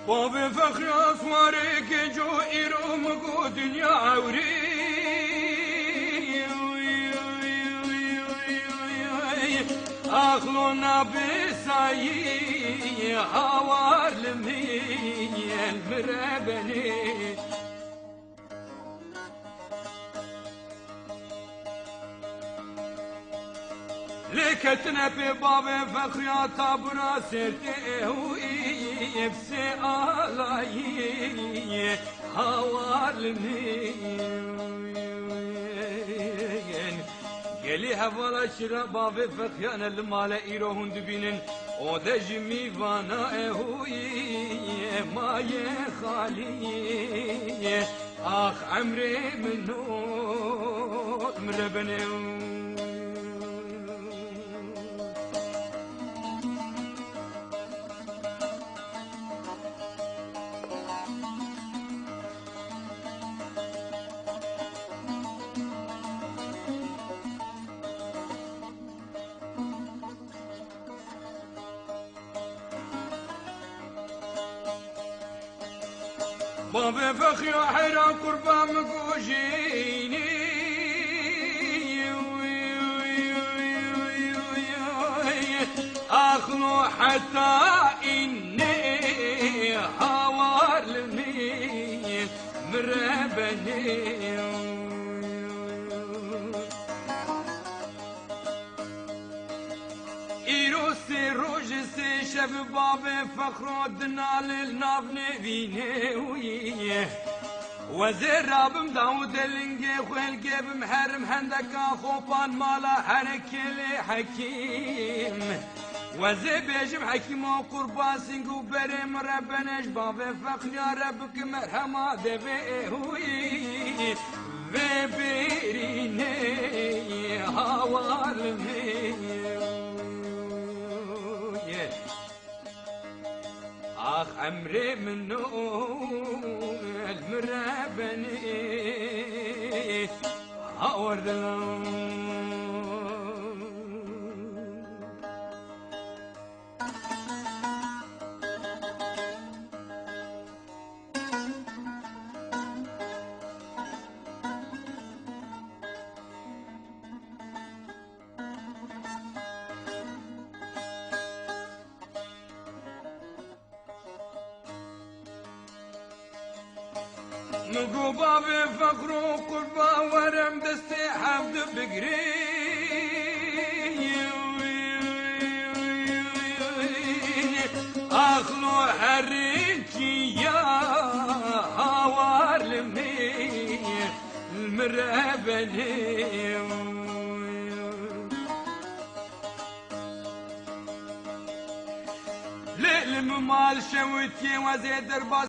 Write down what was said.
باب فخر اسواره که جو ایرم گو دنیا عوری اخلو نبسایی هوار لمی المربنی لكتنا في باب فخريات برا سرتي ويبسي آلاي هوالمين قالي هفالا شرا باب فخيانا المالا إيرو هندبينن ودجمي فانا هوي ما يخالي آخ عمري منو مربني باب فخر حيران قربا مقوجيني اخلو حتى اني هوار لمين مربني إيروسي روجسي شب باب فخر دنال الناف نبيني وزير رابم داود اللنجي خلقي بمحرم هندكا خوبان مالا حركي حكيم وزير بيجم حكيم وقربان سنقو بريم ربناش باب فخر يا ربك مرحمة دبي بيريني هوالمي آخ عمري منو المرابني هاوردلون نقو باب فخر وقربا ورم دستي حمد بقري اخلو حرينتي يا هوار لمي المرابني ليل مال شوتي وزيد درباس